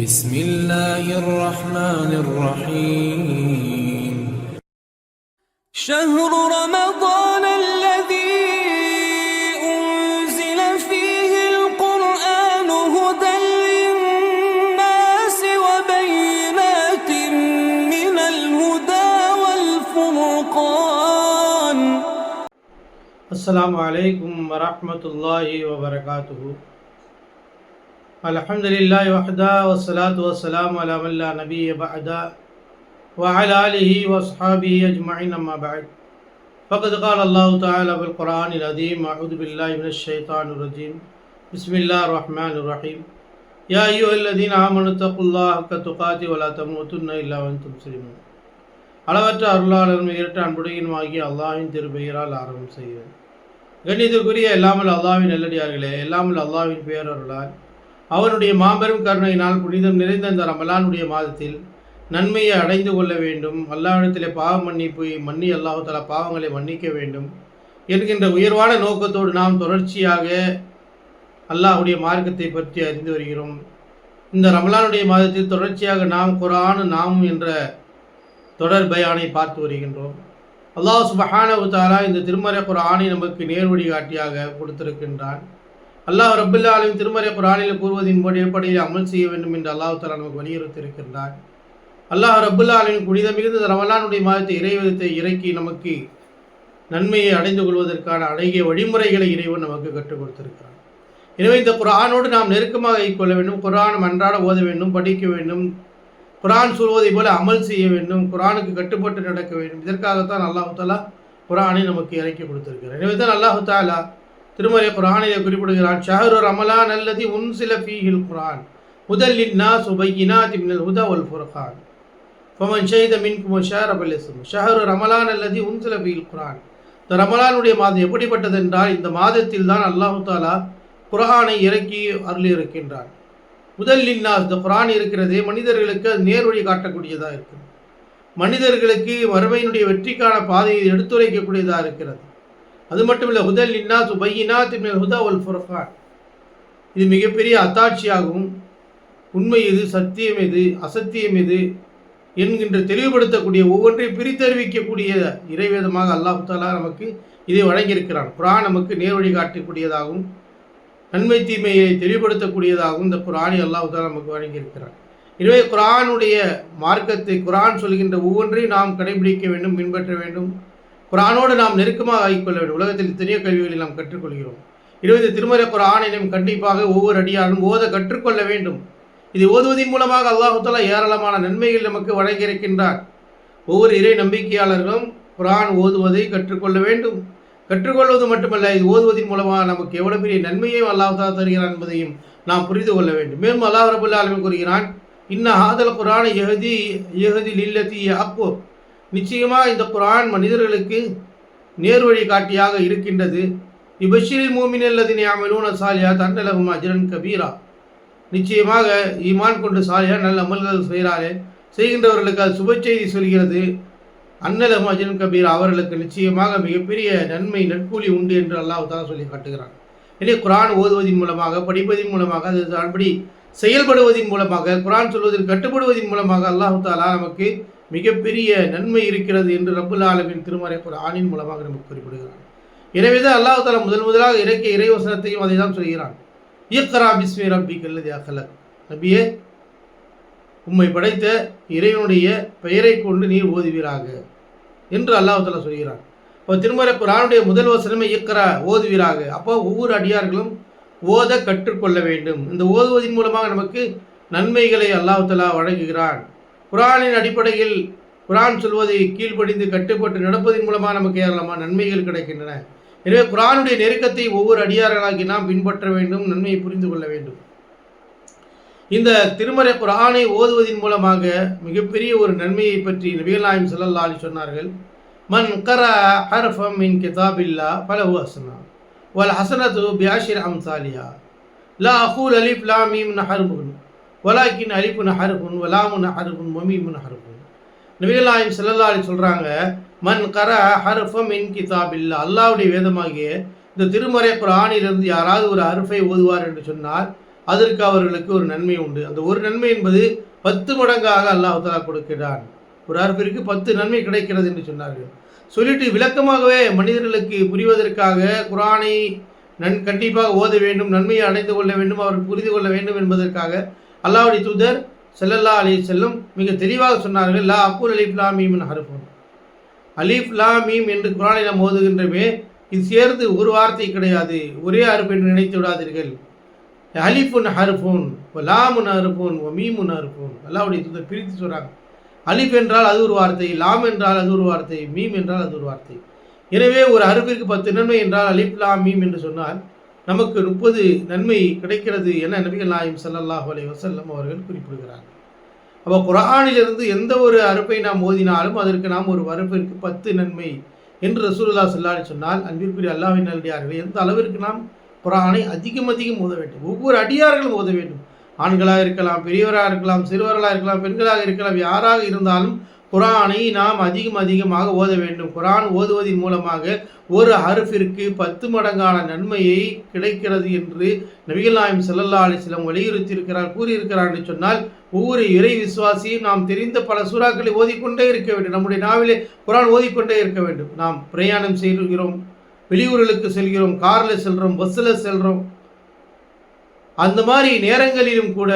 بسم الله الرحمن الرحيم شهر رمضان الذي أنزل فيه القرآن هدى للناس وبينات من الهدى والفرقان. السلام عليكم ورحمة الله وبركاته. الحمدلله وحده والصلاة والسلام على من لا نبي بعده وعلى آله وأصحابه أجمعين أما بعد فقد قال الله تعالى في القرآن العظيم أعوذ بالله من الشيطان الرجيم بسم الله الرحمن الرحيم يا أيها الذين آمنوا اتقوا الله حق تقاته ولا تموتن إلا وأنتم مسلمون. அளவற்ற அருளாளரும் இரட்ட அன்புடையனுமாகிய அல்லாஹ்வின் திருப்பெயரால் ஆரம்பம் செய்கிறேன். கண்ணியத்திற்குரிய எல்லாமல் அல்லாஹ்வின் நல்லடியார்களே, எல்லாமல் அல்லாஹ்வின் பேரருளால் அவனுடைய மாபெரும் கருணையினால் புனிதம் நிறைந்த இந்த ரமலானுடைய மாதத்தில் நன்மையை அடைந்து கொள்ள வேண்டும், அல்லாஹ்விடத்திலே பாவ மன்னிப்பு மன்னி அல்லாஹ் தஆலா பாவங்களை மன்னிக்க வேண்டும் என்கின்ற உயர்வான நோக்கத்தோடு நாம் தொடர்ச்சியாக அல்லாஹ்வுடைய மார்க்கத்தை பற்றி அறிந்து வருகிறோம். இந்த ரமலானுடைய மாதத்தில் தொடர்ச்சியாக நாம் குர்ஆன் நாம் என்ற தொடர் பயானை பார்த்து வருகின்றோம். அல்லாஹ் சுப்ஹானஹு வ தஆலா இந்த திருமறை குர்ஆனை நமக்கு நேர் வழிகாட்டியாக கொடுத்திருக்கின்றான். அல்லாஹ் ரப்பல் ஆலமீன் திருமறை குர்ஆனில் கூறுவதின் அடிப்படையில் அமல் செய்ய வேண்டும் என்று அல்லாஹ் தஆலா நமக்கு வலியுறுத்தி இருக்கின்றான். அல்லாஹ் ரப்பல் ஆலமீன் புனித மிகுந்த ரமலானுடைய மாதத்தை இறைவனத்தை இறக்கி நமக்கு நன்மையை அடைந்து கொள்வதற்கான அழகிய வழிமுறைகளை இறைவன் நமக்கு கற்றுக் கொடுத்திருக்கிறான். எனவே இந்த குர்ஆனோடு நாம் நெருக்கமாக கொள்ள வேண்டும், குர்ஆன் அன்றாட ஓத வேண்டும், படிக்க வேண்டும், குர்ஆன் சொல்வதை போல அமல் செய்ய வேண்டும், குர்ஆனுக்கு கட்டுப்பட்டு நடக்க வேண்டும். இதற்காகத்தான் அல்லாஹ் தஆலா குர்ஆனை நமக்கு இறக்கி கொடுத்திருக்கிறார். எனவே தான் அல்லாஹ் தஆலா திருமறை குர்ஆனிலே குறிப்பிடுகிறான், ஷஹ்ரு ரமலான் அல்லதி உன்சில ஃபீஹில் குர்ஆன் ஹுதல் லின்னாஸ் வபையினாத்தின் மினல் ஹுதா வல் ஃபுர்கான் ஃபமன் ஷஹித மின்கும் ஷஹ்ர ஃபல்யஸ்ம். ஷஹ்ரு ரமலான் அல்லதி உன்சில ஃபீஹில் குர்ஆன். இந்த ரமலானுடைய மாதம் எப்படிப்பட்டது என்றால், இந்த மாதத்தில் தான் அல்லாஹ் தஆலா குர்ஆனை இறக்கி அருளி இருக்கின்றான். ஹுதல் லின்னாஸ், இந்த குர்ஆன் இருக்கிறதே மனிதர்களுக்கு அது நேர் வழி காட்டக்கூடியதாக இருக்குது. மனிதர்களுக்கு மறுமையினுடைய வெற்றிக்கான பாதையை எடுத்துரைக்கக்கூடியதாக இருக்கிறது. அது மட்டும் இல்லை, ஹுதல் லின்னாஸ் வபையினாத்தின் மினல் ஹுதா வல் ஃபுர்கான். இது மிகப்பெரிய அத்தாட்சியாகவும் உண்மை எது, சத்தியம் எது, அசத்தியம் எது என்கின்ற தெளிவுபடுத்தக்கூடிய ஒவ்வொன்றை பிரித்தறிவிக்கக்கூடிய இறைவேதமாக அல்லாஹ் தஆலா நமக்கு இதை வழங்கியிருக்கிறான். குர்ஆன் நமக்கு நேர் வழி காட்டக்கூடியதாகவும் நன்மை தீமையை தெளிவுபடுத்தக்கூடியதாகவும் இந்த குர்ஆனை அல்லாஹ் தஆலா நமக்கு வழங்கியிருக்கிறான். எனவே குர்ஆனுடைய மார்க்கத்தை, குர்ஆன் சொல்கின்ற ஒவ்வொன்றையும் நாம் கடைபிடிக்க வேண்டும், பின்பற்ற வேண்டும். குர்ஆனோடு நாம் நெருக்கமாக ஆகிக்கொள்ள வேண்டும். உலகத்தில் இத்தனையோ கல்விகளை நாம் கற்றுக்கொள்கிறோம். இந்த திருமறை குர்ஆனை நாம் கண்டிப்பாக ஒவ்வொரு அடியாரும் ஓத கற்றுக்கொள்ள வேண்டும். இதை ஓதுவதன் மூலமாக அல்லாஹ் தஆலா ஏராளமான நன்மைகள் நமக்கு வழங்கியிருக்கின்றார். ஒவ்வொரு இறை நம்பிக்கையாளர்களும் குர்ஆன் ஓதுவதை கற்றுக்கொள்ள வேண்டும். கற்றுக்கொள்வது மட்டுமல்ல, இது ஓதுவதன் மூலமாக நமக்கு எவ்வளவு பெரிய நன்மையையும் அல்லாஹ் தஆலா தருகிறான் என்பதையும் நாம் புரிந்து கொள்ள வேண்டும். மேலும் அல்லாஹ் ரப்பல் ஆலமீன் கூறுகிறான், இன்ன ஹாதல் குர்ஆன் யஹ்தி லில்லதி அக்வம். நிச்சயமாக இந்த குர்ஆன் மனிதர்களுக்கு நேர்வழி காட்டியாக இருக்கின்றது. இபஷிரில் மூமினீன அல்லதீன யஅமலூன ஸாலிஹாத் அன்ன லஹும் அஜ்ரன் கபீரா. நிச்சயமாக ஈமான் கொண்டு சாலிஹான நல்ல அமல்கள் செய்கின்றவர்களுக்கு அது சுப செய்தி சொல்கிறது. அன்ன லஹும் அஜ்ரன் கபீரா, அவர்களுக்கு நிச்சயமாக மிகப்பெரிய நன்மை நற்கூலி உண்டு என்று அல்லாஹ் தஆலா சொல்லி காட்டுகிறான். எனவே குர்ஆன் ஓதுவதன் மூலமாக, படிப்பதன் மூலமாக, அது அதன்படி செயல்படுவதன் மூலமாக, குர்ஆன் சொல்வதில் கட்டுப்படுவதன் மூலமாக அல்லாஹ் தஆலா நமக்கு மிகப்பெரிய நன்மை இருக்கிறது என்று ரப்பல் ஆலமீன் திருமறை குர்ஆனின் மூலமாக நமக்கு குறிப்பிடுகிறான். எனவே தான் அல்லாஹ் தஆலா முதலாக இறக்கிய இறைவசனத்தையும் அதை தான் சொல்கிறான். இக்ரா பிஸ்மி ரப்பிக்கல் லதீ கலக். நபியே, உம்மை படைத்த இறைவனுடைய பெயரை கொண்டு நீர் ஓதுவீராக என்று அல்லாஹ் தஆலா சொல்கிறான். இப்போ திருமறை குர்ஆனுடைய முதல் வசனமே இக்ரா, ஓதுவீராக. அப்போ ஒவ்வொரு அடியார்களும் ஓத கற்றுக்கொள்ள வேண்டும். இந்த ஓதுவதன் மூலமாக நமக்கு நன்மைகளை அல்லாஹ் தஆலா வழங்குகிறான். குர்ஆனின் அடிப்படையில் குர்ஆன் சொல்வதை கீழ்ப்படிந்து கட்டுப்பட்டு நடப்பதன் மூலமாக நமக்கு ஏராளமான நன்மைகள் கிடைக்கின்றன. எனவே குர்ஆனுடைய நெருக்கத்தை ஒவ்வொரு அடியார்களாகி நாம் பின்பற்ற வேண்டும், நன்மையை புரிந்து கொள்ள வேண்டும். இந்த திருமறை குர்ஆனை ஓதுவதன் மூலமாக மிகப்பெரிய ஒரு நன்மையை பற்றி நபிகள் நாயகம் ஸல்லல்லாஹு அலைஹி சொன்னார்கள். மன் கரஅ ஹர்ஃபம் மின் கிதாபில்லாஹ் ஃபலஹு ஹஸனா வல் ஹஸனத்து பிஅஷ்ரி அம்சாலிஹா லா அகூல் அலிஃப் லாம் மீம் ஹர்ஃபுன் வலாக்கின் அலிஃபுன் ஹர்ஃபுன் வலாமுன் ஹர்ஃபுன் வமீமுன் ஹர்ஃபுன். நபிகள் நாயகம் ஸல்லல்லாஹு அலைஹி சொல்றாங்க, மன் கரஅ ஹர்ஃபம் மின் கிதாபில்லாஹ், அல்லாஹ்வுடைய வேதமாகிய இந்த திருமறை குர்ஆனிலிருந்து யாராவது ஒரு ஹர்ஃபை ஓதுவார் என்று சொன்னால் அதற்கு அவர்களுக்கு ஒரு நன்மை உண்டு. அந்த ஒரு நன்மை என்பது 10 மடங்காக அல்லாஹ் தஆலா கொடுக்கிறான். ஒரு அறுப்பிற்கு 10 நன்மை கிடைக்கிறது என்று சொன்னார்கள். சொல்லிட்டு விளக்கமாகவே மனிதர்களுக்கு புரிவதற்காக குர்ஆனை கண்டிப்பாக ஓத வேண்டும், நன்மையை அடைந்து கொள்ள வேண்டும், அவர்கள் புரிந்து கொள்ள வேண்டும் என்பதற்காக அல்லாஹ்வுடைய தூதர் ஸல்லல்லாஹு அலைஹி வஸல்லம் மிக தெளிவாக சொன்னார்கள், லா அக்கூல் அலிஃப் லாம் மீம் ஹர்ஃபுன். அலிஃப் லாம் மீம் என்று குர்ஆனை நாம் ஓதுகின்றமே, இது சேர்ந்து ஒரு வார்த்தை கிடையாது, ஒரே அறுப்பு என்று நினைத்து விடாதீர்கள். அலிஃபுன் ஹர்ஃபுன் வ லாமுன் ஹர்ஃபுன் வ மீமுன் ஹர்ஃபுன். அல்லாஹ்வுடைய தூதர் பிரித்து சொல்றாங்க. அலிஃப் என்றால் அது ஒரு வார்த்தை, லாம் என்றால் அது ஒரு வார்த்தை, மீம் என்றால் அது ஒரு வார்த்தை. எனவே ஒரு அறுப்பிற்கு 10 நன்மை என்றால் அலிஃப் லாம் மீம் என்று சொன்னால் நமக்கு 30 நன்மை கிடைக்கிறது என நபிகள் நாயகம் ஸல்லல்லாஹு அலைஹி வஸல்லம் அவர்கள் குறிப்பிடுகிறார்கள். அப்போ குர்ஆனிலிருந்து எந்த ஒரு அறுப்பை நாம் ஓதினாலும் அதற்கு நாம் ஒரு அறுப்பிற்கு 10 நன்மை என்று ரசூலுல்லாஹி ஸல்லல்லாஹு அலைஹி சொன்னால், அன்பிற்குரிய அல்லாஹ்வின் நல்லடியார்களே, எந்த அளவிற்கு நாம் குர்ஆனை அதிகம் ஓத வேண்டும். ஒவ்வொரு அடியார்களும் ஓத வேண்டும். ஆண்களாக இருக்கலாம், பெரியவராக இருக்கலாம், சிறுவர்களாக இருக்கலாம், பெண்களாக இருக்கலாம், யாராக இருந்தாலும் குர்ஆனை நாம் அதிகமாக ஓத வேண்டும். குர்ஆன் ஓதுவதன் மூலமாக ஒரு ஹர்ஃபிற்கு 10 மடங்கான நன்மையை கிடைக்கிறது என்று நபிகள் நாயகம் ஸல்லல்லாஹு அலைஹி வஸல்லம் வலியுறுத்தியிருக்கிறார், கூறியிருக்கிறார் என்று சொன்னால், ஒவ்வொரு இறை விசுவாசியும் நாம் தெரிந்த பல சூறாக்களை ஓதிக்கொண்டே இருக்க வேண்டும். நம்முடைய நாவிலே குர்ஆன் ஓதிக்கொண்டே இருக்க வேண்டும். நாம் பிரயாணம் செய்கிறோம், வெளியூர்களுக்கு செல்கிறோம், காரில் செல்கிறோம், பஸ்ஸில் செல்கிறோம், அந்த மாதிரி நேரங்களிலும் கூட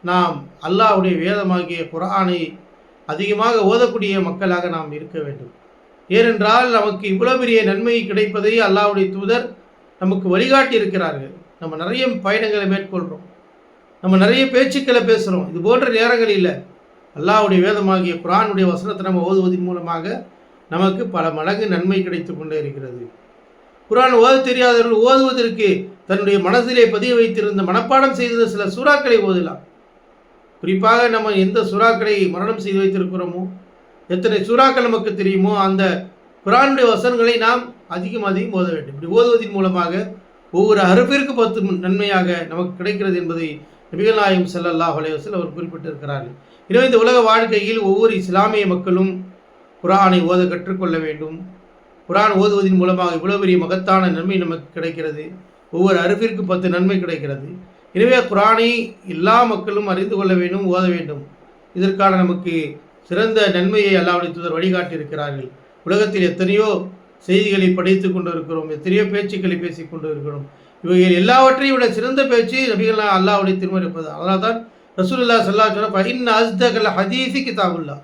நாம் அல்லாஹ்வுடைய வேதமாகிய குர்ஆனை அதிகமாக ஓதக்கூடிய மக்களாக நாம் இருக்க வேண்டும். ஏனென்றால் நமக்கு இவ்வளவு பெரிய நன்மை கிடைப்பதை அல்லாஹ்வுடைய தூதர் நமக்கு வழிகாட்டி இருக்கிறார்கள். நம்ம நிறைய பயணங்களை மேற்கொள்கிறோம், நம்ம நிறைய பேச்சுக்களை பேசுகிறோம். இது போன்ற நேரங்களில் அல்லாஹ்வுடைய வேதமாகிய குர்ஆனுடைய வசனத்தை நம்ம ஓதுவதன் மூலமாக நமக்கு பல மடங்கு நன்மை கிடைத்து கொண்டே இருக்கிறது. குர்ஆன் ஓத தெரியாதவர்கள் ஓதுவதற்கு தன்னுடைய மனதிலே பதிய வைத்திருந்த மனப்பாடம் செய்த சில சூறாக்களை ஓதலாம். குறிப்பாக நம்ம எந்த சூறாக்களை மரணம் செய்து வைத்திருக்கிறோமோ, எத்தனை சூறாக்கள் நமக்கு தெரியுமோ, அந்த குர்ஆனுடைய வசனங்களை நாம் அதிகம் ஓத வேண்டும். இப்படி ஓதுவதன் மூலமாக ஒவ்வொரு ஹர்ஃபிற்கு 10 நன்மையாக நமக்கு கிடைக்கிறது என்பதை நபிகள் நாயகம் ஸல்லல்லாஹு அலைஹி வஸல்லம் அவர் குறிப்பிட்டிருக்கிறார்கள். எனவே இந்த உலக வாழ்க்கையில் ஒவ்வொரு இஸ்லாமிய மக்களும் குர்ஆனை ஓத கற்றுக்கொள்ள வேண்டும். குர்ஆன் ஓதுவதன் மூலமாக இவ்வளவு பெரிய மகத்தான நன்மை நமக்கு கிடைக்கிறது. ஒவ்வொரு ஹர்ஃபிற்கு 10 நன்மை கிடைக்கிறது. எனவே குர்ஆனை எல்லா மக்களும் அறிந்து கொள்ள வேண்டும், ஓத வேண்டும். இதற்கான நமக்கு சிறந்த நன்மையை அல்லாஹ்வுடைய தூதர் வழிகாட்டி இருக்கிறார்கள். உலகத்தில் எத்தனையோ செய்திகளை படித்து கொண்டு இருக்கிறோம், எத்தனையோ பேச்சுக்களை பேசி கொண்டு இருக்கிறோம். இவைகள் எல்லாவற்றையும் விட சிறந்த பேச்சு நபிகள் அல்லாஹ்வுடைய திருமறை இருப்பது. அதனால தான் ரசூலுல்லாஹி ஸல்லல்லாஹு அலைஹி வஸல்லம் ஃபஇன்ன அஸ்தகல் ஹதீஸி கிதாபுல்லாஹ்,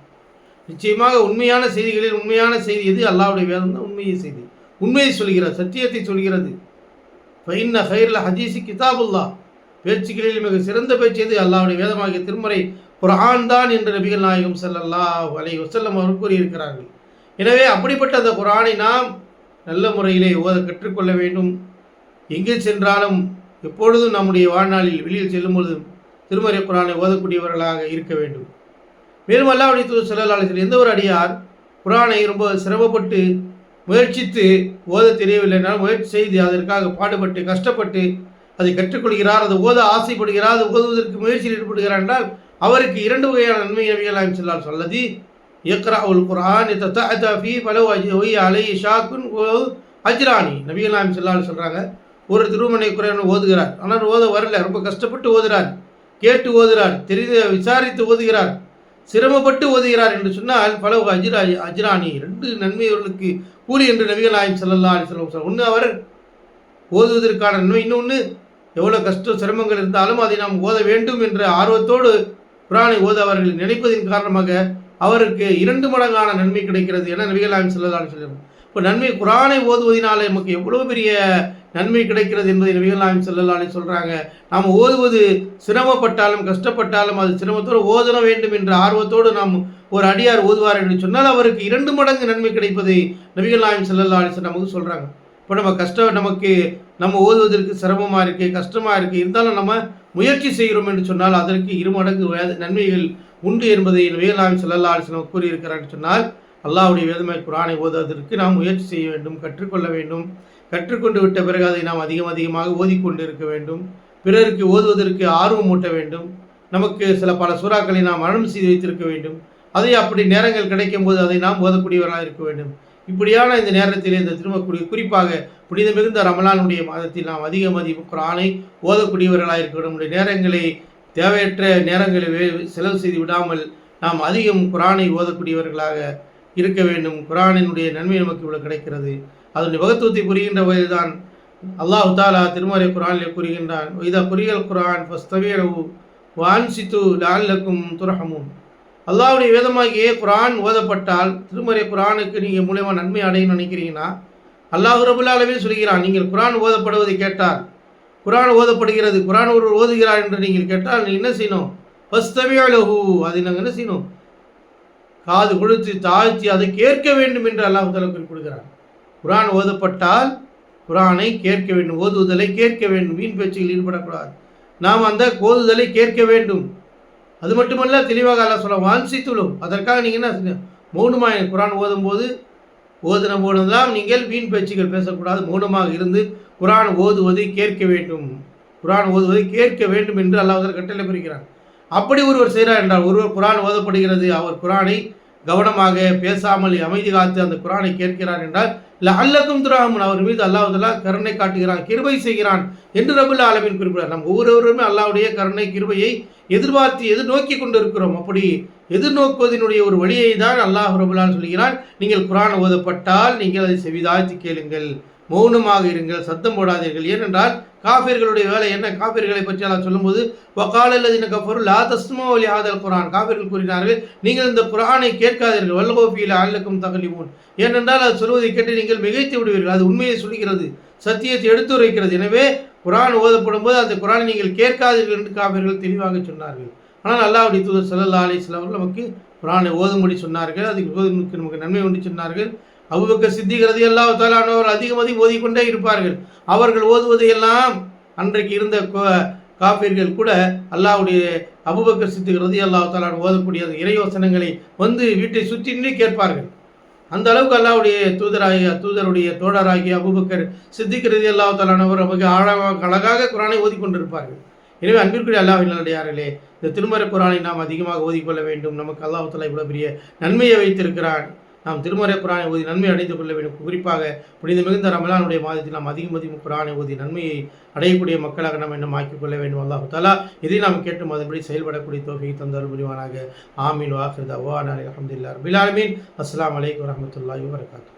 நிச்சயமாக உண்மையான செய்திகளில் உண்மையான செய்தி எது? அல்லாஹ்வுடைய வேதம் தான் உண்மையை செய்தி, உண்மையை சொல்கிறது, சத்தியத்தை சொல்கிறது. ஃபஇன்ன கைரல் ஹதீஸி கிதாபுல்லாஹ், பேச்சுக்களில் மிக சிறந்த பேச்சு எது? அல்லாஹ்வுடைய வேதமாகிய திருமறை குர்ஆன் தான் என்று நபிகள் நாயகம் ஸல்லல்லாஹு அலைஹி வஸல்லம் அவர்கள் கூறியிருக்கிறார்கள். எனவே அப்படிப்பட்ட அந்த குர்ஆனை நாம் நல்ல முறையிலே ஓத கற்றுக்கொள்ள வேண்டும். எங்கே சென்றாலும் எப்பொழுதும் நம்முடைய வாழ்நாளில் வெளியில் செல்லும் பொழுது திருமறை குர்ஆனை ஓதக்கூடியவர்களாக இருக்க வேண்டும். மேலும் அல்லாஹ்வுடைய தூதர் ஸல்லல்லாஹு அலைஹி வஸல்லம் எந்த ஒரு அடியார் குர்ஆனை ரொம்ப சிரமப்பட்டு முயற்சித்து ஓத தெரியவில்லைனால் முயற்சி செய்து அதற்காக பாடுபட்டு கஷ்டப்பட்டு அதை கற்றுக்கொள்கிறார், அதை ஓத ஆசைப்படுகிறார், அதை ஓதுவதற்கு முயற்சியில் ஈடுபடுகிறார் என்றால் அவருக்கு 2 வகையான நன்மை நபிகள் நாயகம் ஸல்லல்லாஹு அலைஹி வஸல்லம் சொல்லதி யக்ரஉல் குர்ஆன் ததஅதா ஃபீ ஃபலவ் அலைஹி ஷாக்குன் அஜ்ரானி. நபிகள் நாயகம் ஸல்லல்லாஹு அலைஹி வஸல்லம் சொல்றாங்க, ஒரு திருமணை குர்ஆன் ஓதுகிறார், ஆனால் ஓத வரல, ரொம்ப கஷ்டப்பட்டு ஓதுகிறார், கேட்டு ஓதுகிறார், தெரிந்து விசாரித்து ஓதுகிறார், சிரமப்பட்டு ஓதுகிறார் என்று சொன்னால் ஃபலவ் அஜ்ரானி, 2 நன்மைகளுக்கு கூலி என்று நபிகள் நாயகம் ஸல்லல்லாஹு அலைஹி வஸல்லம் சொல்றாங்க. ஒன்று அவர் ஓதுவதற்கான நன்மை, இன்னொன்று எவ்வளோ கஷ்ட சிரமங்கள் இருந்தாலும் அதை நாம் ஓத வேண்டும் என்ற ஆர்வத்தோடு குர்ஆனை ஓத அவர்கள் நினைப்பதின் காரணமாக அவருக்கு 2 மடங்கான நன்மை கிடைக்கிறது என நபிகள் நாயகம் ஸல்லல்லாஹு அலைஹி வஸல்லம். இப்போ நன்மை குர்ஆனை ஓதுவதனாலே நமக்கு எவ்வளோ பெரிய நன்மை கிடைக்கிறது என்பதை நபிகள் நாயகம் ஸல்லல்லாஹு அலைஹி சொல்கிறாங்க. நாம் ஓதுவது சிரமப்பட்டாலும் கஷ்டப்பட்டாலும் அது சிரமத்தோடு ஓதன வேண்டும் என்ற ஆர்வத்தோடு நாம் ஒரு அடியார் ஓதுவார் என்று சொன்னால் அவருக்கு 2 மடங்கு நன்மை கிடைப்பதை நபிகள் நாயகம் ஸல்லல்லாஹு அலைஹி வஸல்லம் நமக்கு சொல்கிறாங்க. இப்போ நமக்கு நம்ம ஓதுவதற்கு சிரமமாக இருக்குது, கஷ்டமாக இருக்குது, இருந்தாலும் நம்ம முயற்சி செய்கிறோம் என்று சொன்னால் அதற்கு 2 மடங்கு நன்மைகள் உண்டு என்பதை நபிகள் நாயகம் ஸல்லல்லாஹு அலைஹி வஸல்லம் கூறியிருக்கிறார் என்று சொன்னால் அல்லாஹ்வுடைய வேதமாகிய குர்ஆனை ஓதுவதற்கு நாம் முயற்சி செய்ய வேண்டும், கற்றுக்கொள்ள வேண்டும். கற்றுக்கொண்டு விட்ட பிறகு அதை நாம் அதிகமாக ஓதிக்கொண்டு இருக்க வேண்டும். பிறருக்கு ஓதுவதற்கு ஆர்வம் ஊட்ட வேண்டும். நமக்கு பல சூறாக்களை நாம் மரணம் செய்து வைத்திருக்க வேண்டும். அதை அப்படி நேரங்கள் கிடைக்கும் போது அதை நாம் ஓதக்கூடியவர்களாக இருக்க வேண்டும். இப்படியான இந்த நேரத்தில் இந்த குறிப்பாக புனித மிகுந்த ரமலானுடைய மாதத்தில் நாம் அதிகம் குர்ஆனை ஓதக்கூடியவர்களாக இருக்க நம்முடைய நேரங்களை தேவையற்ற நேரங்களில் செலவு செய்து விடாமல் நாம் அதிகம் குர்ஆனை ஓதக்கூடியவர்களாக இருக்க வேண்டும். குர்ஆனினுடைய நன்மை நமக்கு இவ்வளவு கிடைக்கிறது. அதனுடைய மகத்துவத்தை புரிகின்ற வயதுதான் அல்லாஹ் தஆலா திருமறை குர்ஆனிலே கூறுகின்றான், இதா குரியல் குர்ஆன் ஃபஸ்தமிஉ வஅன்சித்து லஅல்லக்கும் துர்ஹமூன். அல்லாஹ்வுடைய வேதமாகிய குர்ஆன் ஓதப்பட்டால், திருமறை குர்ஆனுக்கு நீங்கள் மூலமா நன்மை அடையணும்னு நினைக்கிறீங்கன்னா, அல்லாஹ் ரப்பல் ஆலமீன் சொல்கிறான், நீங்கள் குர்ஆன் ஓதப்படுவதை கேட்டால், குர்ஆன் ஓதப்படுகிறது, குர்ஆன் ஒருவர் ஓதுகிறார் என்று நீங்கள் கேட்டால் நீ என்ன செய்யணும்? ஃபஸ்தமிஉ லஹு, அதை நாங்கள் என்ன செய்யணும்? காது கொடுத்து தாழ்த்தி அதை கேட்க வேண்டும் என்று அல்லாஹ் தஆலா குறிப்பிடுகிறார். குர்ஆன் ஓதப்பட்டால் குர்ஆனை கேட்க வேண்டும், ஓதுதலை கேட்க வேண்டும், வீண் பேச்சுகளில் ஈடுபடக்கூடாது. நாம் அந்த ஓதுதலை கேட்க வேண்டும். அது மட்டுமல்ல, தெளிவாக அல்லாஹ் சொல்ல வான்சித்துலும், அதற்காக நீங்கள் என்ன செய்யணும்? மௌனமாக குர்ஆன் ஓதின போதுதான் நீங்கள் வீண் பேச்சுகள் பேசக்கூடாது, மௌனமாக இருந்து குர்ஆன் ஓதுவதை கேட்க வேண்டும். குர்ஆன் ஓதுவதை கேட்க வேண்டும் என்று அல்லாஹ் கட்டளை பிரிக்கிறான். அப்படி ஒருவர் செய்கிறார் என்றால், ஒருவர் குர்ஆன் ஓதப்படுகிறது, அவர் குர்ஆனை கவனமாக பேசாமல் அமைதி காத்து அந்த குர்ஆனை கேட்கிறார் என்றால், லஅல்லக்கும் துர்ஹமூன், அவர் மீது அல்லாஹ் தஆலா கருணை காட்டுகிறான், கிருபை செய்கிறான் என்று ரப்பல் ஆலமீன் குறிப்பிடுறார். நம் ஒவ்வொருவருமே அல்லாஹ்வுடைய கருணை கிருபையை எதிர்நோக்கி கொண்டிருக்கிறோம். அப்படி எதிர்நோக்குவதனுடைய ஒரு வழியை தான் அல்லாஹ் ரப்பல் ஆலமீன் சொல்கிறான், நீங்கள் குர்ஆன் ஓதப்பட்டால் நீங்கள் அதை செவிதாழ்த்தி கேளுங்கள், மௌனமாக இருங்கள், சத்தம் போடாதீர்கள். ஏனென்றால் காஃபிர்களுடைய வேலை என்ன? காஃபிர்களை பற்றி அல்லாஹ் சொல்லும்போது, வகால அல்லதீன கஃபரு லா தஸ்மஉ லிஹாதல் குர்ஆன், காஃபிர்கள் கூறினார்கள், நீங்கள் இந்த குர்ஆனை கேட்காதீர்கள், வல்கூ ஃபீஹி லஅல்லக்கும் தக்லிபூன், ஏனென்றால் அது சொல்வதை கேட்டு நீங்கள் மிகைத்து விடுவீர்கள். அது உண்மையை சொல்கிறது, சத்தியத்தை எடுத்துரைக்கிறது. எனவே குர்ஆன் ஓதப்படும் போது அந்த குர்ஆனை நீங்கள் கேட்காதீர்கள் என்று காஃபிர்கள் தெளிவாக சொன்னார்கள். ஆனால் அல்லாஹ்வுடைய தூதர் ஸல்லல்லாஹு அலைஹி வஸல்லம் அவர்கள் நமக்கு குர்ஆனை ஓதும்படி சொன்னார்கள், அதுக்கு நமக்கு நன்மை உண்டு சொன்னார்கள். அபூபக்கர் சித்திக் ரலியல்லாஹு தஆலா அன்ஹு அதிகம் ஓதிக்கொண்டே இருப்பார்கள். அவர்கள் ஓதுவதையெல்லாம் அன்றைக்கு இருந்த காஃபிர்கள் கூட அல்லாஹ்வுடைய அபூபக்கர் சித்திக் ரலியல்லாஹு தஆலா ஓதக்கூடிய இறைவசனங்களை வந்து வீட்டை சுற்றி நின்று கேட்பார்கள். அந்த அளவுக்கு அல்லாஹ்வுடைய தூதருடைய தோழராகிய அபூபக்கர் சித்திக் ரலியல்லாஹு தஆலா அவர் நமக்கு அழகாக குர்ஆனை ஓதிக்கொண்டிருப்பார்கள். எனவே அன்பிற்குரிய அல்லாஹ்வின் நல்லடியார்களே, இந்த திருமறை குர்ஆனை நாம் அதிகமாக ஓதிக்கொள்ள வேண்டும். நமக்கு அல்லாஹ் தஆலா இவ்வளவு பெரிய நன்மையை வைத்திருக்கிறான். நாம் திருமறை குர்ஆனை ஓதி நன்மை அடைந்து கொள்ள வேண்டும். குறிப்பாக புனித மிகுந்த ரமலானுடைய மாதத்தில் நாம் அதிகம் குர்ஆனை ஓதி நன்மையை அடையக்கூடிய மக்களாக நாம் என்ன ஆக்கிக் கொள்ள வேண்டும். அல்லாஹ் தஆலா இதை நாம் கேட்டும் அதன்படி செயல்படக்கூடிய தௌஃபீக் தந்தருள் புரிவானாக. ஆமீன். வாஹிர் தஅவானா அல்ஹம்துலில்லாஹி ரப்பில் ஆலமீன். அஸ்ஸலாமு அலைக்கும் வரஹ்மத்துல்லாஹி வபரகாத்துஹு.